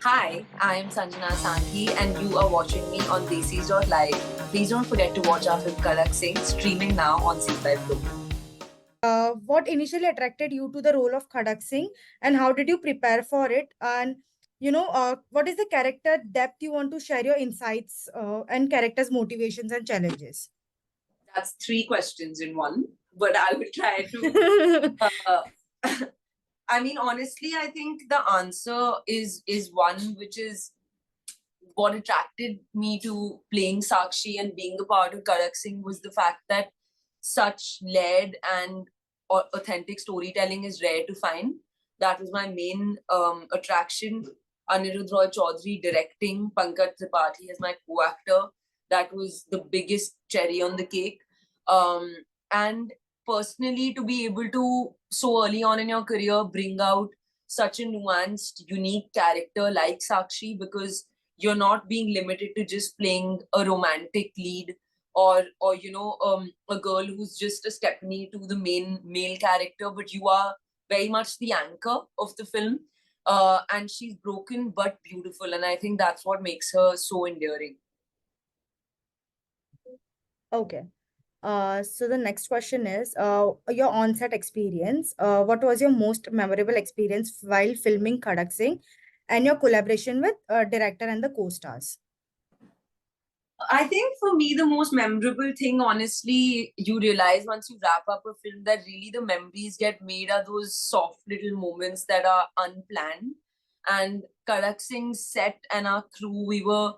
Hi, I am Sanjana Sanghi and you are watching me on Live. Please don't forget to watch our film Karak Singh streaming now on C5 Global. What initially attracted you to the role of Khadak Singh and how did you prepare for it? And what is the character depth you want to share your insights and characters' motivations and challenges? That's three questions in one, but I will try to. I mean, honestly, I think the answer is one which is what attracted me to playing Sakshi and being a part of Karak Singh was the fact that such layered and authentic storytelling is rare to find. That was my main attraction. Anirudh Roy Chaudhary directing, Pankaj Tripathi as my co-actor. That was the biggest cherry on the cake. And personally, to be able to so early on in your career bring out such a nuanced, unique character like Sakshi, because you're not being limited to just playing a romantic lead or a girl who's just a stepping to the main male character, but you are very much the anchor of the film. And she's broken but beautiful, and I think that's what makes her so endearing. Okay. So the next question is your on-set experience. What was your most memorable experience while filming Khadak Singh and your collaboration with director and the co-stars? I think for me, the most memorable thing, honestly, you realize once you wrap up a film that really the memories get made are those soft little moments that are unplanned. And Karak Singh's set and our crew, we were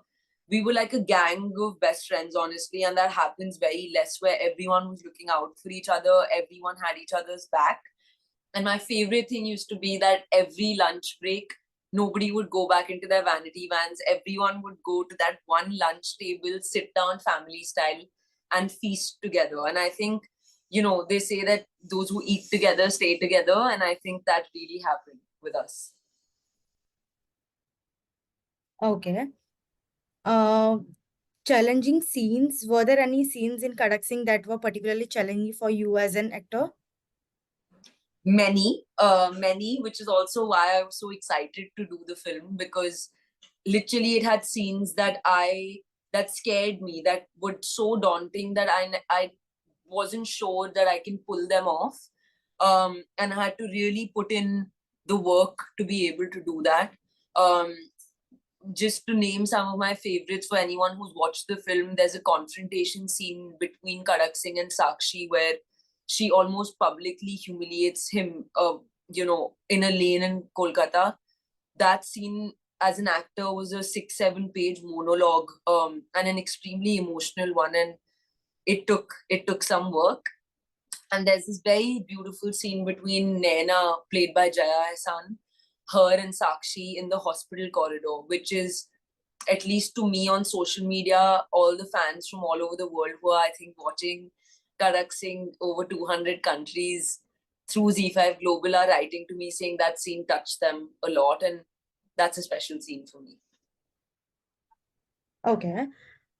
like a gang of best friends, honestly, and that happens very less, where everyone was looking out for each other, everyone had each other's back. And my favorite thing used to be that every lunch break, nobody would go back into their vanity vans. Everyone would go to that one lunch table, sit down family style, and feast together. And I think, they say that those who eat together stay together. And I think that really happened with us. Okay. Uh, Challenging scenes. Were there any scenes in Khadak Singh that were particularly challenging for you as an actor? Many, which is also why I was so excited to do the film, because literally it had scenes that scared me, that were so daunting that I wasn't sure that I can pull them off. And I had to really put in the work to be able to do that. Um, just to name some of my favorites for anyone who's watched the film, there's a confrontation scene between Karak Singh and Sakshi where she almost publicly humiliates him, in a lane in Kolkata. That scene, as an actor, was a 6-7 page monologue, and an extremely emotional one, and it took some work. And there's this very beautiful scene between Naina, played by Jaya Hassan, her and Sakshi in the hospital corridor, which is, at least to me on social media, all the fans from all over the world who are, I think, watching Karak Singh over 200 countries through Z5 Global are writing to me saying that scene touched them a lot. And that's a special scene for me. Okay.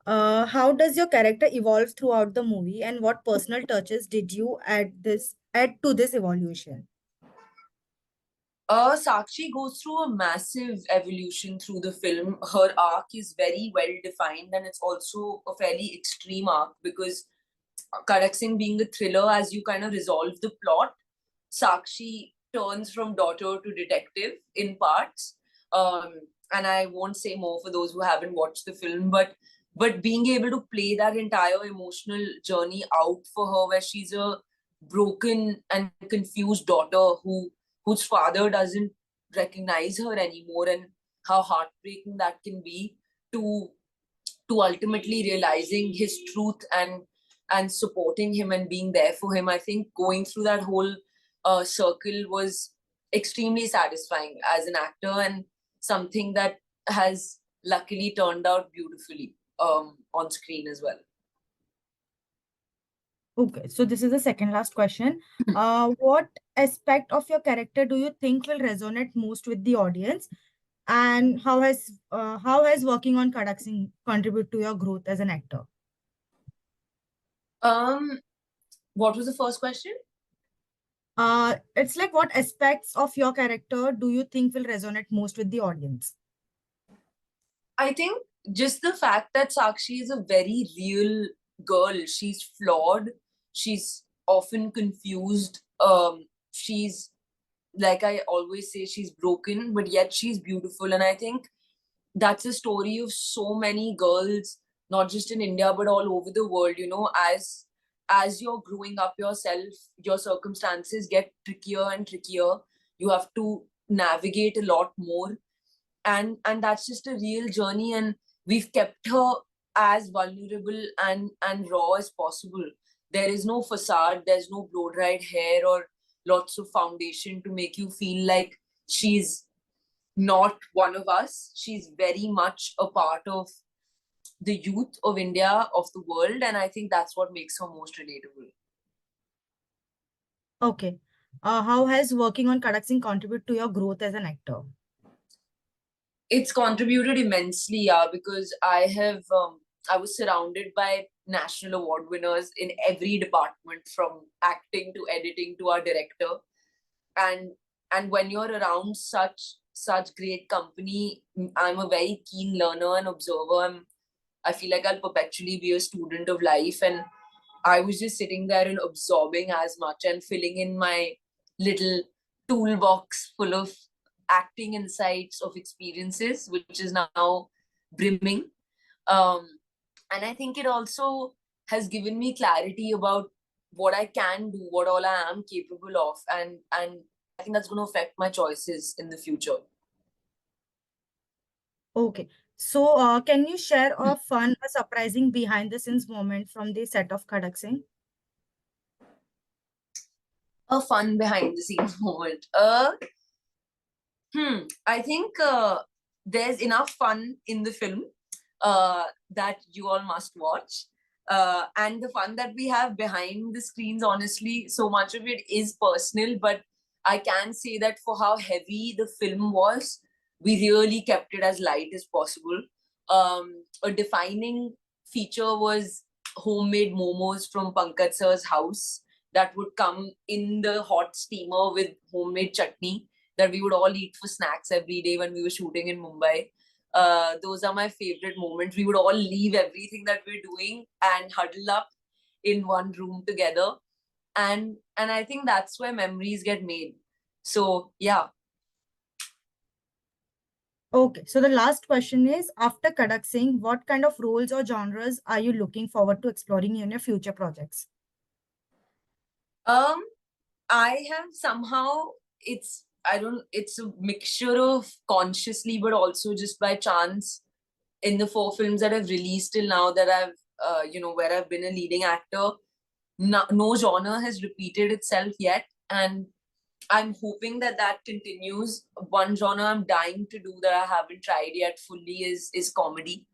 How does your character evolve throughout the movie, and what personal touches did you add to this evolution? Sakshi goes through a massive evolution through the film. Her arc is very well defined, and it's also a fairly extreme arc because Karak Singh being a thriller, as you kind of resolve the plot, Sakshi turns from daughter to detective in parts. Um, and I won't say more for those who haven't watched the film, but being able to play that entire emotional journey out for her, where she's a broken and confused daughter whose father doesn't recognize her anymore, and how heartbreaking that can be, to ultimately realizing his truth and supporting him and being there for him. I think going through that whole circle was extremely satisfying as an actor, and something that has luckily turned out beautifully on screen as well. Okay, so this is the second last question. What aspect of your character do you think will resonate most with the audience, and how has working on Khadak Singh contribute to your growth as an actor? um what was the first question? It's like what aspects of your character do you think will resonate most with the audience? I think just the fact that Sakshi is a very real girl. She's flawed. She's often confused. She's, like I always say, she's broken, but yet she's beautiful. And I think that's a story of so many girls, not just in India but all over the world. As you're growing up yourself, your circumstances get trickier and trickier. You have to navigate a lot more, and that's just a real journey. And we've kept her as vulnerable and raw as possible. There is no facade, there's no blow dried hair or lots of foundation to make you feel like she's not one of us. She's very much a part of the youth of India, of the world, and I think that's what makes her most relatable. Okay. How has working on Kadak Singh contribute to your growth as an actor? It's contributed immensely, yeah, because I was surrounded by national award winners in every department, from acting to editing to our director. And and when you're around such great company, I'm a very keen learner and observer. I feel like I'll perpetually be a student of life, and I was just sitting there and absorbing as much and filling in my little toolbox full of acting insights of experiences, which is now brimming. Um, and I think it also has given me clarity about what I can do, what all I am capable of, and I think that's going to affect my choices in the future. Okay. So, can you share a fun or surprising behind the scenes moment from the set of Kadak Singh? A fun behind the scenes moment. I think there's enough fun in the film that you all must watch. And the fun that we have behind the screens, honestly, so much of it is personal, but I can say that for how heavy the film was, we really kept it as light as possible. A defining feature was homemade momos from Pankaj sir's house that would come in the hot steamer with homemade chutney that we would all eat for snacks every day when we were shooting in Mumbai. Those are my favorite moments. We would all leave everything that we're doing and huddle up in one room together, and I think that's where memories get made. So yeah. Okay. So, the last question is, after Kadak Singh, what kind of roles or genres are you looking forward to exploring in your future projects? um I have somehow, it's a mixture of consciously but also just by chance. In the 4 films that I've released till now, that I've where I've been a leading actor, no genre has repeated itself yet, and I'm hoping that that continues. One genre I'm dying to do that I haven't tried yet fully is comedy.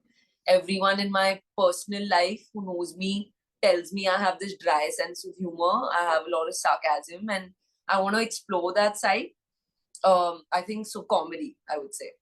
Everyone in my personal life who knows me tells me I have this dry sense of humor. I have a lot of sarcasm, and I want to explore that side. I think so. Comedy, I would say.